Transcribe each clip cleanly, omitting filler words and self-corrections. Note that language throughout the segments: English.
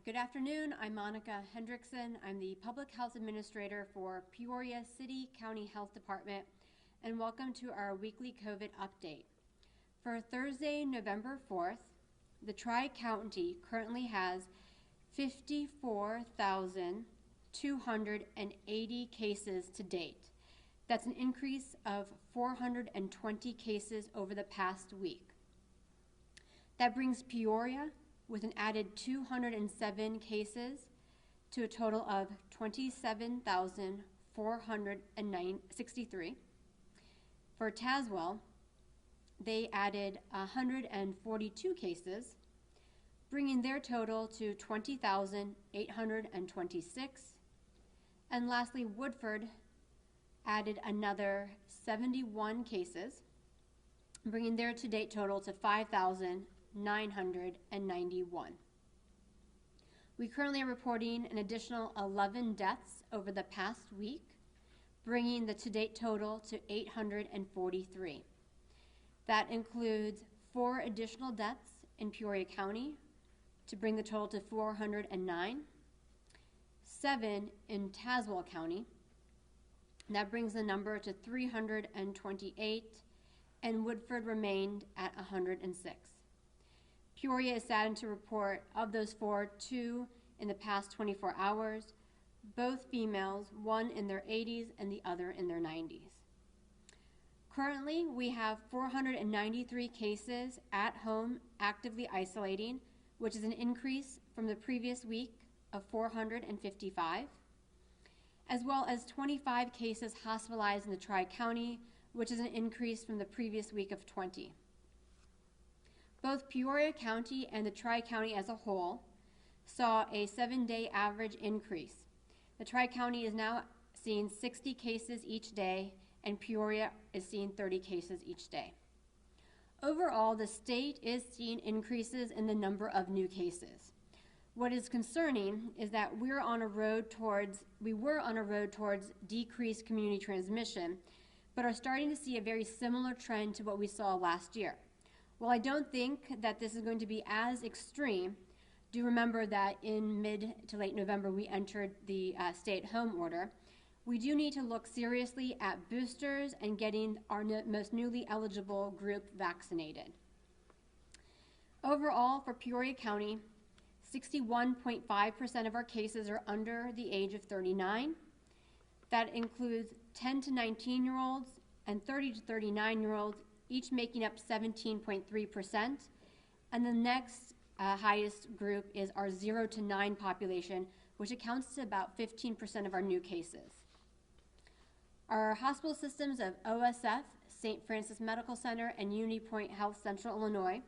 Good afternoon. I'm Monica Hendrickson. I'm the Public Health Administrator for Peoria City County Health Department, and welcome to our weekly COVID update. For Thursday, November 4th, the Tri-County currently has 54,280 cases to date. That's an increase of 420 cases over the past week. That brings Peoria with an added 207 cases to a total of 27,463. For Tazewell, they added 142 cases, bringing their total to 20,826. And lastly, Woodford added another 71 cases, bringing their to-date total to 5,991. We currently are reporting an additional 11 deaths over the past week, bringing the to-date total to 843. That includes 4 additional deaths in Peoria County to bring the total to 409, 7 in Tazewell County. That brings the number to 328, and Woodford remained at 106. Peoria is saddened to report of those 4, 2 in the past 24 hours, both females, one in their 80s and the other in their 90s. Currently, we have 493 cases at home actively isolating, which is an increase from the previous week of 455, as well as 25 cases hospitalized in the Tri-County, which is an increase from the previous week of 20. Both Peoria County and the Tri-County as a whole saw a 7-day average increase. The Tri-County is now seeing 60 cases each day, and Peoria is seeing 30 cases each day. Overall, the state is seeing increases in the number of new cases. What is concerning is that we were on a road towards decreased community transmission, but are starting to see a very similar trend to what we saw last year. While I don't think that this is going to be as extreme, do remember that in mid to late November we entered the stay-at-home order. We do need to look seriously at boosters and getting our most newly eligible group vaccinated. Overall, for Peoria County, 61.5% of our cases are under the age of 39. That includes 10 to 19-year-olds and 30 to 39-year-olds, each making up 17.3%. And the next highest group is our 0 to 9 population, which accounts to about 15% of our new cases. Our hospital systems of OSF, St. Francis Medical Center, and Unity Point Health Central Illinois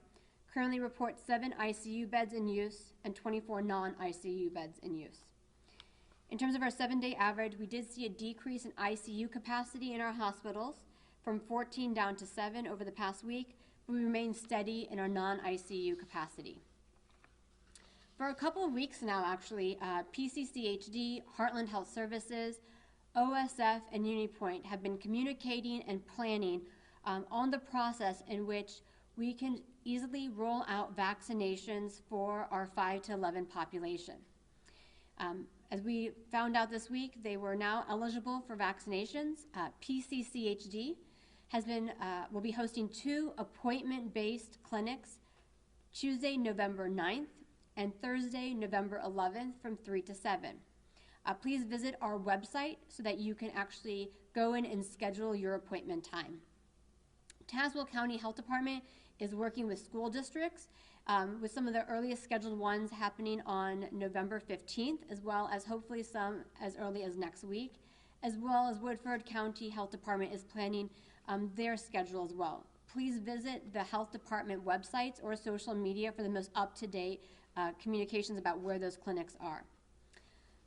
currently report 7 ICU beds in use and 24 non-ICU beds in use. In terms of our 7-day average, we did see a decrease in ICU capacity in our hospitals from 14 down to 7 over the past week, but we remain steady in our non-ICU capacity. For a couple of weeks now, actually, PCCHD, Heartland Health Services, OSF, and Unity Point have been communicating and planning on the process in which we can easily roll out vaccinations for our 5 to 11 population. As we found out this week, they were now eligible for vaccinations. PCCHD will be hosting 2 appointment-based clinics Tuesday, November 9th and Thursday, November 11th from 3 to 7. Please visit our website so that you can actually go in and schedule your appointment time. Tazewell County Health Department is working with school districts with some of the earliest scheduled ones happening on November 15th, as well as hopefully some as early as next week, as well as Woodford County Health Department is planning their schedule as well. Please visit the health department websites or social media for the most up-to-date communications about where those clinics are.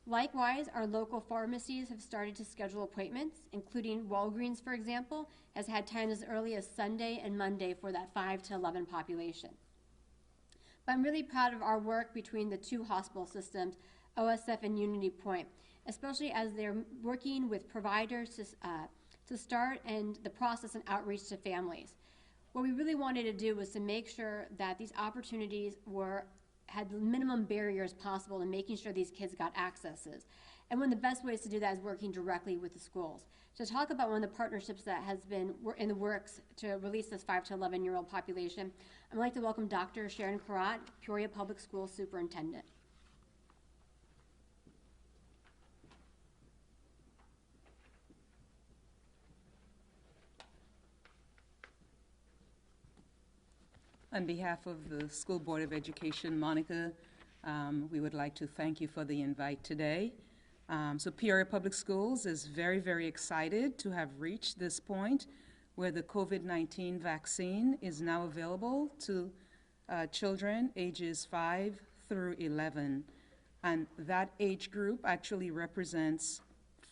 Likewise, our local pharmacies have started to schedule appointments, including Walgreens, for example, has had times as early as Sunday and Monday for that 5 to 11 population. But I'm really proud of our work between the 2 hospital systems, OSF and Unity Point, especially as they're working with providers to start and the process and outreach to families. What we really wanted to do was to make sure that these opportunities were had the minimum barriers possible in making sure these kids got accesses. And one of the best ways to do that is working directly with the schools. To talk about one of the partnerships that has been in the works to release this 5 to 11-year-old population, I'd like to welcome Dr. Sharon Karat, Peoria Public Schools Superintendent. On behalf of the School Board of Education, Monica, we would like to thank you for the invite today. So Peoria Public Schools is very, very excited to have reached this point where the COVID-19 vaccine is now available to children ages 5 through 11. And that age group actually represents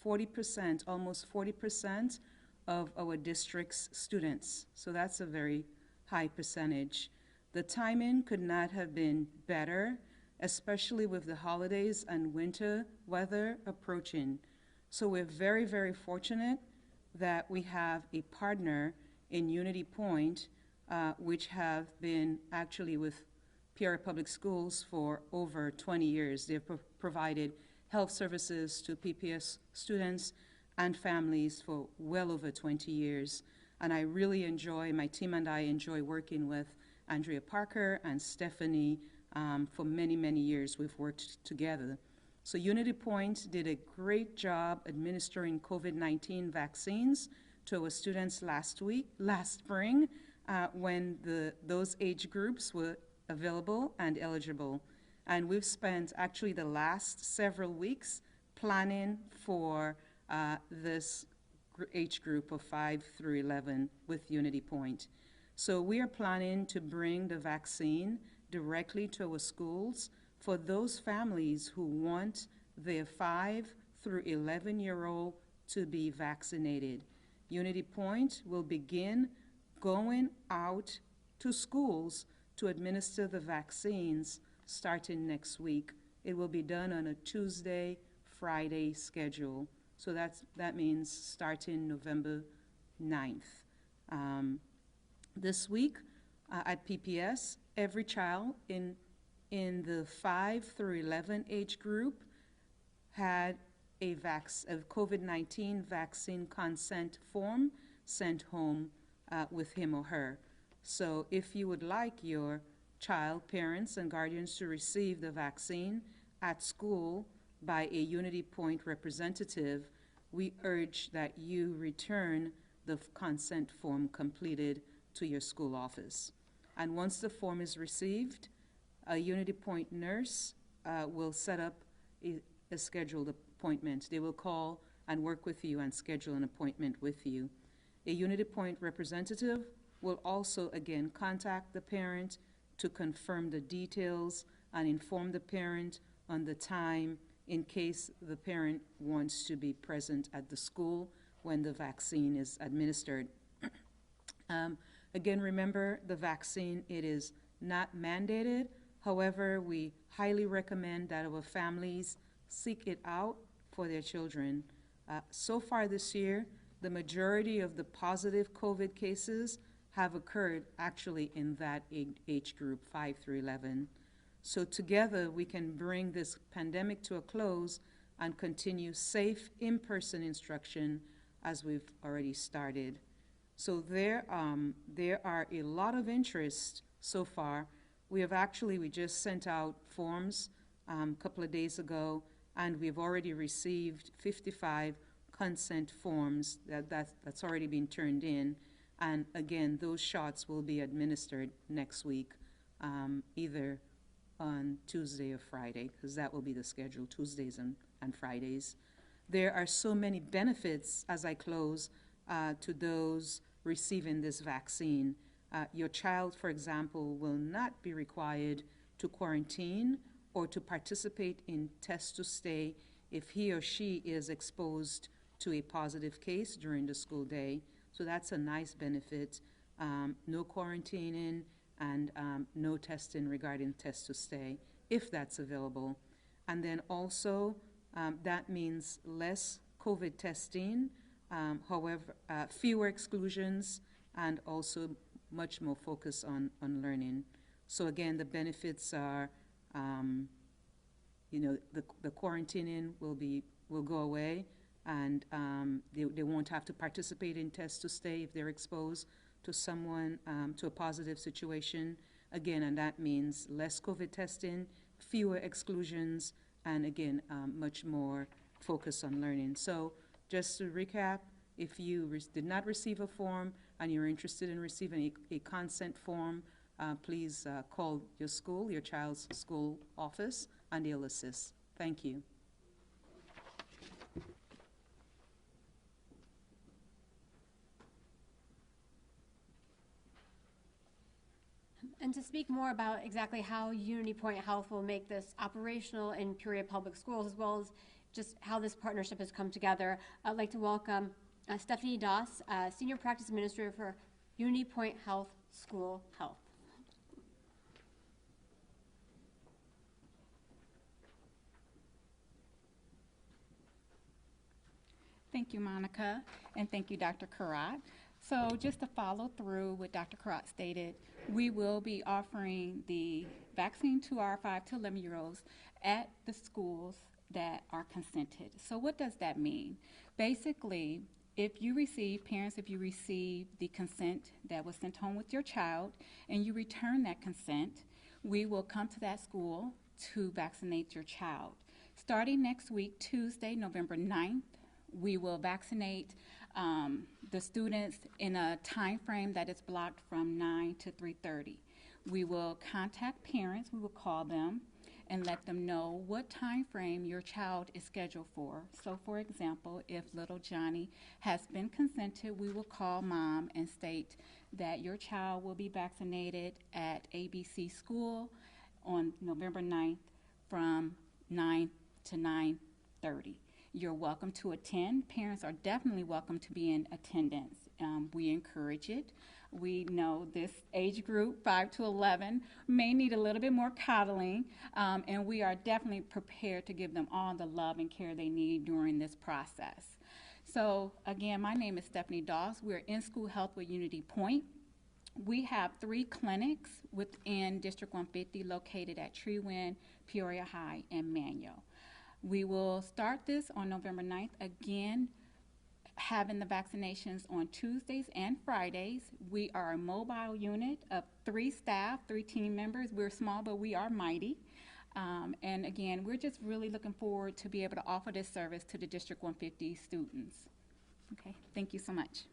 40%, almost 40% of our district's students. So that's a very high percentage. The timing could not have been better, especially with the holidays and winter weather approaching. So we're very, very fortunate that we have a partner in Unity Point, which have been actually with Peoria Public Schools for over 20 years. They've provided health services to PPS students and families for well over 20 years. And I really enjoy, my team and I enjoy working with Andrea Parker and Stephanie. For many, many years we've worked together. So Unity Point did a great job administering COVID-19 vaccines to our students last spring, when those age groups were available and eligible. And we've spent actually the last several weeks planning for this age group of 5 through 11 with Unity Point. So we are planning to bring the vaccine directly to our schools for those families who want their 5 through 11-year-old to be vaccinated. Unity Point will begin going out to schools to administer the vaccines starting next week. It will be done on a Tuesday, Friday schedule. So that means starting November 9th. This week at PPS, every child in the 5 through 11 age group had a COVID-19 vaccine consent form sent home with him or her. So if you would like your child, parents, and guardians to receive the vaccine at school by a Unity Point representative, we urge that you return the consent form completed to your school office. And once the form is received, a Unity Point nurse will set up a scheduled appointment. They will call and work with you and schedule an appointment with you. A Unity Point representative will also, again, contact the parent to confirm the details and inform the parent on the time in case the parent wants to be present at the school when the vaccine is administered. Again, remember the vaccine, it is not mandated. However, we highly recommend that our families seek it out for their children. So far this year, the majority of the positive COVID cases have occurred actually in that age group, 5 through 11. So together we can bring this pandemic to a close and continue safe in-person instruction as we've already started. So there are a lot of interest so far. We just sent out forms a couple of days ago, and we've already received 55 consent forms that's already been turned in. And again, those shots will be administered next week, either on Tuesday or Friday, because that will be the schedule, Tuesdays and Fridays. There are so many benefits, as I close, to those receiving this vaccine. Your child, for example, will not be required to quarantine or to participate in test to stay if he or she is exposed to a positive case during the school day. So that's a nice benefit. No quarantining and no testing regarding test to stay, if that's available. And then also, that means less COVID testing, however, fewer exclusions, and also much more focus on learning. So again, the benefits are You know, the quarantining will go away, and they won't have to participate in tests to stay if they're exposed to someone, to a positive situation. Again, and that means less COVID testing, fewer exclusions, and again, much more focus on learning. So just to recap, if you did not receive a form and you're interested in receiving a consent form, please call your child's school office, and they'll assist. Thank you. And to speak more about exactly how Unity Point Health will make this operational in Peoria Public Schools, as well as just how this partnership has come together, I'd like to welcome Stephanie Doss, Senior Practice Administrator for Unity Point Health School Health. Thank you, Monica, and thank you, Dr. Karat. So just to follow through what Dr. Karat stated, we will be offering the vaccine to our 5 to 11-year-olds at the schools that are consented. So what does that mean? Basically, if you receive the consent that was sent home with your child and you return that consent, we will come to that school to vaccinate your child. Starting next week, Tuesday, November 9th, we will vaccinate the students in a time frame that is blocked from 9 to 3:30. We will contact parents, we will call them and let them know what time frame your child is scheduled for. So for example, if little Johnny has been consented, we will call mom and state that your child will be vaccinated at ABC school on November 9th from 9 to 9:30. You're welcome to attend. Parents are definitely welcome to be in attendance. We encourage it. We know this age group, 5 to 11, may need a little bit more coddling, and we are definitely prepared to give them all the love and care they need during this process. So again, my name is Stephanie Doss. We're in school health with Unity Point. We have 3 clinics within District 150 located at Treewind, Peoria High, and Manual. We will start this on November 9th, again, having the vaccinations on Tuesdays and Fridays. We are a mobile unit of 3 staff, 3 team members. We're small, but we are mighty. And again, we're just really looking forward to be able to offer this service to the District 150 students. Okay, thank you so much.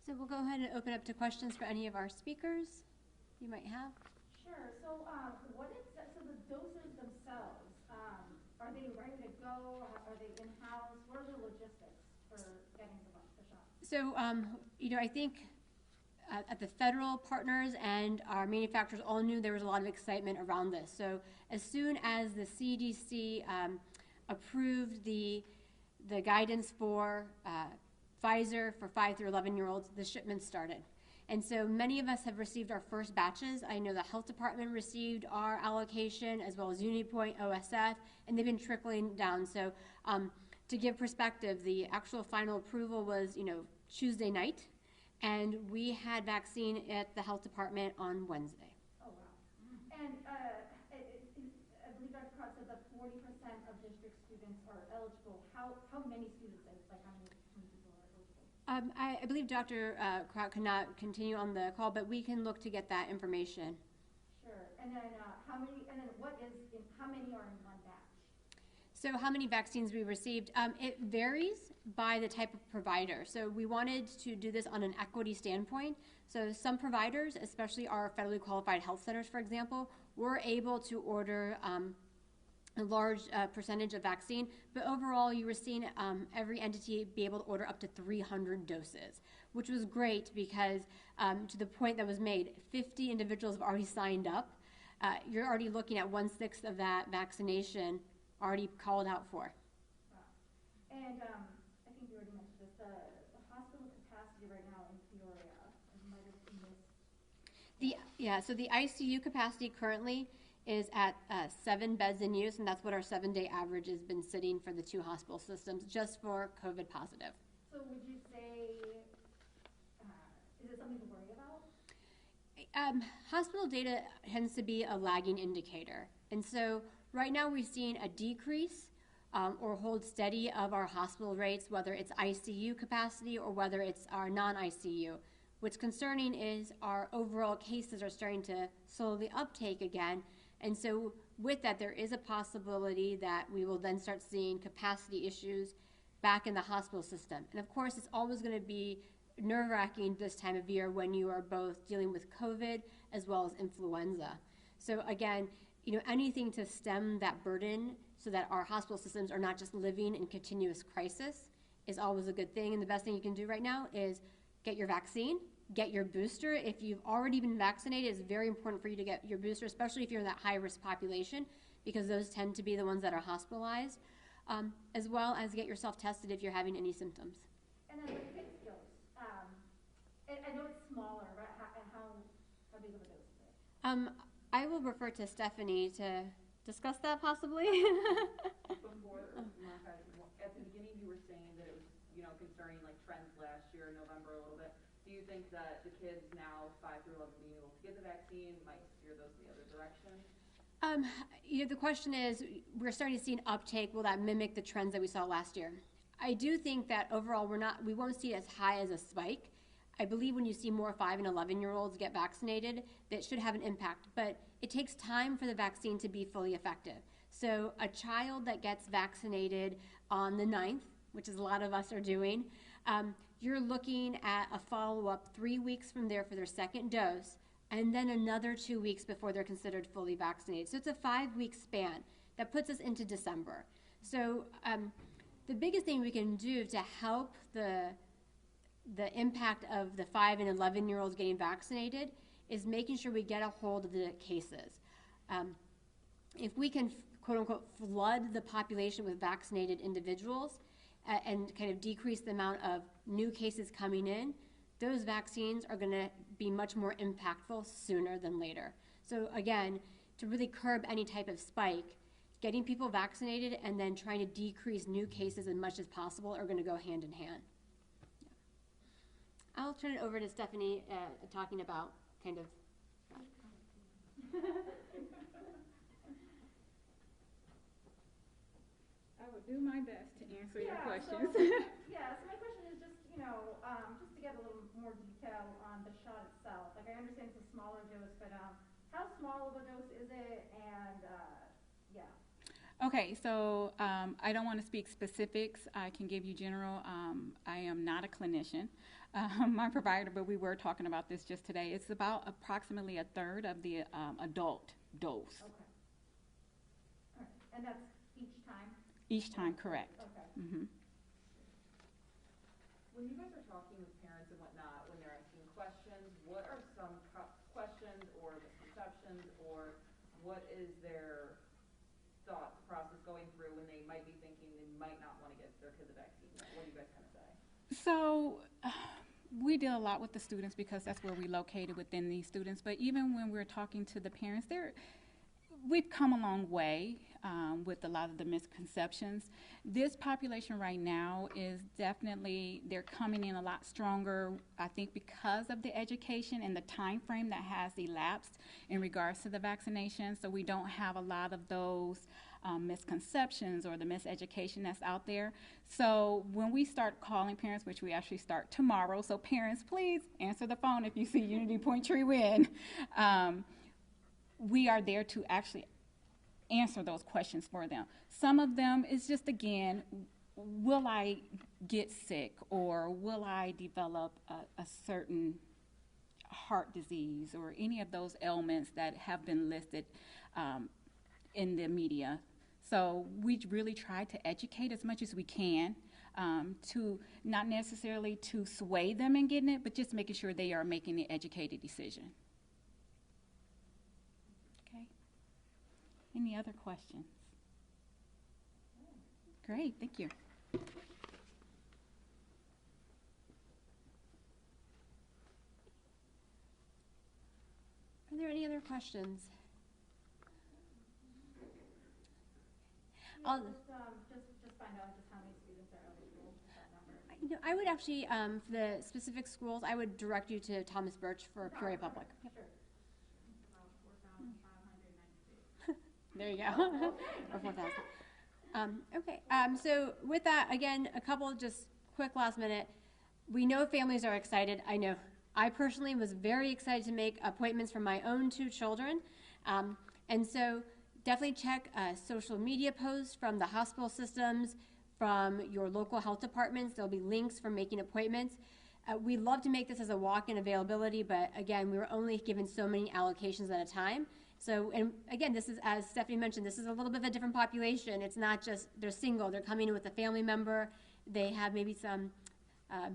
So we'll go ahead and open up to questions for any of our speakers you might have. Sure. So, so the doses themselves, are they ready to go? Are they in-house? What are the logistics for getting the shots? So, you know, I think at the federal partners and our manufacturers all knew there was a lot of excitement around this. So as soon as the CDC approved the guidance for Pfizer for 5 through 11-year-olds, the shipments started. And so many of us have received our first batches. I know the health department received our allocation, as well as UniPoint, OSF, and they've been trickling down. So to give perspective, the actual final approval was, you know, Tuesday night, and we had vaccine at the health department on Wednesday. Oh, wow. And I believe Dr. Kraut said that 40% of district students are eligible. How many students, like how many people are eligible? I believe Dr. Kraut cannot continue on the call, but we can look to get that information. Sure. And then how many are in one batch? So how many vaccines we received? It varies by the type of provider. So we wanted to do this on an equity standpoint. So some providers, especially our federally qualified health centers, for example, were able to order a large percentage of vaccine, but overall you were seeing every entity be able to order up to 300 doses, which was great because to the point that was made, 50 individuals have already signed up. You're already looking at 1/6 of that vaccination already called out for. Wow. And I think you already mentioned this, the hospital capacity right now in Peoria, I might have missed. So the ICU capacity currently is at 7 beds in use, and that's what our 7-day average has been sitting for the 2 hospital systems, just for COVID positive. So would you say something to worry about? Hospital data tends to be a lagging indicator. And so right now we've seen a decrease or hold steady of our hospital rates, whether it's ICU capacity or whether it's our non-ICU. What's concerning is our overall cases are starting to slowly uptake again. And so with that, there is a possibility that we will then start seeing capacity issues back in the hospital system. And of course, it's always going to be nerve-wracking this time of year when you are both dealing with COVID as well as influenza. So again, anything to stem that burden so that our hospital systems are not just living in continuous crisis is always a good thing. And the best thing you can do right now is get your vaccine, get your booster. If you've already been vaccinated, it's very important for you to get your booster, especially if you're in that high-risk population, because those tend to be the ones that are hospitalized, as well as get yourself tested if you're having any symptoms. And then with kids dose, I know it's smaller, but how big of a dose is it? I will refer to Stephanie to discuss that possibly. Before, Monica, at the beginning you were saying that it was, concerning like trends last year, November a little bit. Do you think that the kids now 5 through 11 being able to get the vaccine might steer those in the other direction? The question is, we're starting to see an uptake. Will that mimic the trends that we saw last year? I do think that overall we won't see as high as a spike. I believe when you see more 5 and 11-year-olds get vaccinated, that should have an impact. But it takes time for the vaccine to be fully effective. So a child that gets vaccinated on the 9th, which is a lot of us are doing, you're looking at a follow-up 3 weeks from there for their second dose, and then another 2 weeks before they're considered fully vaccinated. So it's a 5-week span that puts us into December. So the biggest thing we can do to help the impact of the 5 and 11-year-olds getting vaccinated is making sure we get a hold of the cases. If we can, quote unquote, flood the population with vaccinated individuals and kind of decrease the amount of new cases coming in, those vaccines are going to be much more impactful sooner than later. So again, to really curb any type of spike, getting people vaccinated and then trying to decrease new cases as much as possible are going to go hand in hand. I'll turn it over to Stephanie talking about kind of. I will do my best to answer your questions. So my question is just, just to get a little more detail on the shot itself. Like, I understand it's a smaller dose, but how small of a dose is it? And Okay, so I don't want to speak specifics. I can give you general. I am not a clinician. My provider, but we were talking about this just today. It's about approximately a third of the adult dose. Okay. All right. And that's each time? Each time, correct. Okay. Mm-hmm. When you guys are talking with parents and whatnot, when they're asking questions, what are some questions or misconceptions, or what is their thought process going through when they might be thinking they might not want to get their kid the vaccine? What do you guys kind of say? So we deal a lot with the students because that's where we located within these students. But even when we're talking to the parents, we've come a long way with a lot of the misconceptions. This population right now is definitely, they're coming in a lot stronger, I think, because of the education and the time frame that has elapsed in regards to the vaccination. So we don't have a lot of those misconceptions or the miseducation that's out there. So when we start calling parents, which we actually start tomorrow, so parents, please answer the phone if you see Unity Point Tree win. We are there to actually answer those questions for them. Some of them is just, again, will I get sick, or will I develop a certain heart disease or any of those ailments that have been listed in the media. So we really try to educate as much as we can, to not necessarily to sway them in getting it, but just making sure they are making the educated decision. Okay. Any other questions? Great, thank you. Are there any other questions? Just find out just how many students are eligible, that number. You know, I would actually, for the specific schools, I would direct you to Thomas Birch for Peoria Public. Yep. There you go. Or 4,000. Okay, so with that, again, a couple just quick last minute. We know families are excited. I know I personally was very excited to make appointments for my own 2 children. And so definitely check social media posts from the hospital systems, from your local health departments. There'll be links for making appointments. We'd love to make this as a walk-in availability, but again, we were only given so many allocations at a time. So, and again, this is, as Stephanie mentioned, this is a little bit of a different population. It's not just they're single, they're coming in with a family member. They have maybe some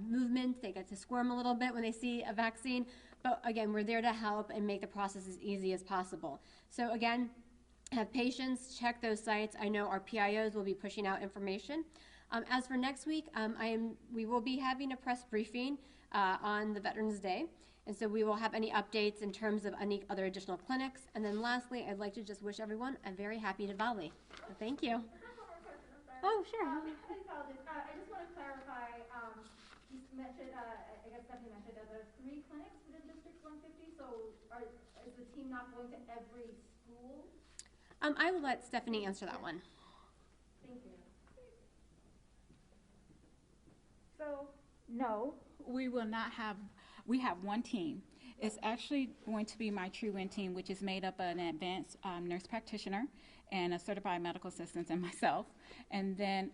movement, they get to squirm a little bit when they see a vaccine. But again, we're there to help and make the process as easy as possible. So again, have patience, check those sites. I know our PIOs will be pushing out information. As for next week, we will be having a press briefing on the Veterans Day. And so we will have any updates in terms of any other additional clinics. And then lastly, I'd like to just wish everyone a very happy Diwali. So thank you. Oh, sure. I apologize. I just want to clarify, you mentioned, I guess Stephanie mentioned that there are 3 clinics within District 150, so is the team not going to every school? I will let Stephanie answer that one. Thank you. So, no, we will not have, we have one team. It's actually going to be my True Win team, which is made up of an advanced nurse practitioner and a certified medical assistant and myself. And then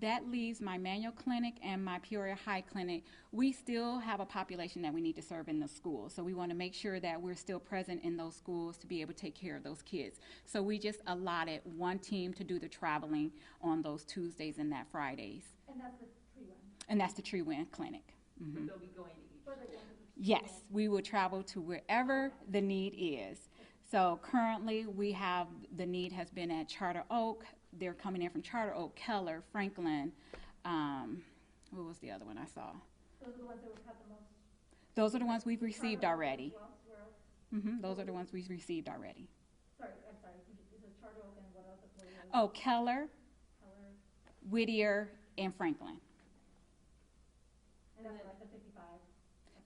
that leaves my manual clinic and my Peoria High clinic. We still have a population that we need to serve in the school. So we want to make sure that we're still present in those schools to be able to take care of those kids. So we just allotted one team to do the traveling on those Tuesdays and that Fridays. And that's the True Win? And that's the True Win clinic. Mm-hmm. They'll be going to each school. Yes, we will travel to wherever the need is. So currently we have, the need has been at Charter Oak. They're coming in from Charter Oak, Keller, Franklin. What was the other one I saw? Those are the ones that would have the most? Those are the ones we've received already. Well, Those are the ones we've received already. sorry, I'm sorry. Is it Charter Oak and what else? Oh, Keller, Keller, Whittier, and Franklin. and that's like the 55.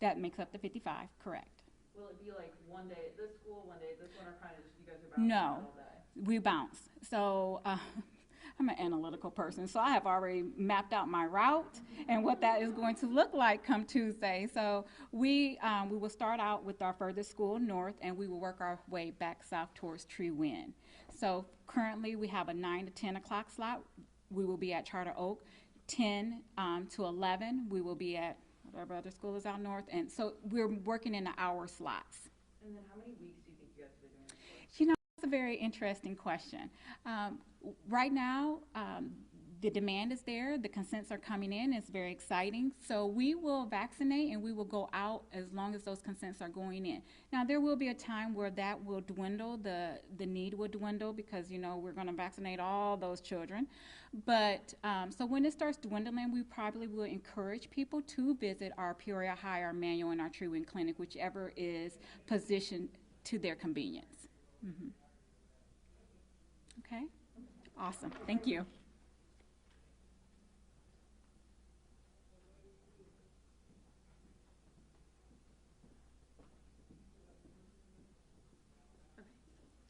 That makes up the 55, correct. Will it be like one day at this school, one day at this one, or kind of just you guys are bouncing No, all day? we bounce. So I'm an analytical person, so I have already mapped out my route and what that is going to look like come Tuesday. So we will start out with our furthest school north, and we will work our way back south towards True Win. So currently we have a 9 to 10 o'clock slot. We will be at Charter Oak. 10 to 11, we will be at whatever other school is out north. And so we're working in the hour slots. And then how many weeks do you think you guys will be doing this for? You know, that's a very interesting question. Right now, the demand is there. The consents are coming in. It's very exciting. So we will vaccinate and we will go out as long as those consents are going in. Now, there will be a time where that will dwindle, the need will dwindle because, you know, we're going to vaccinate all those children. But so when it starts dwindling, we probably will encourage people to visit our Peoria High, our manual, and our True Win clinic, whichever is positioned to their convenience. Mm-hmm. Okay? Awesome. Thank you.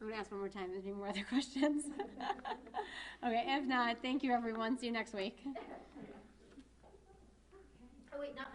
I'm going to ask one more time. Is there any more other questions? Okay, if not, thank you, everyone. See you next week. Oh, wait, not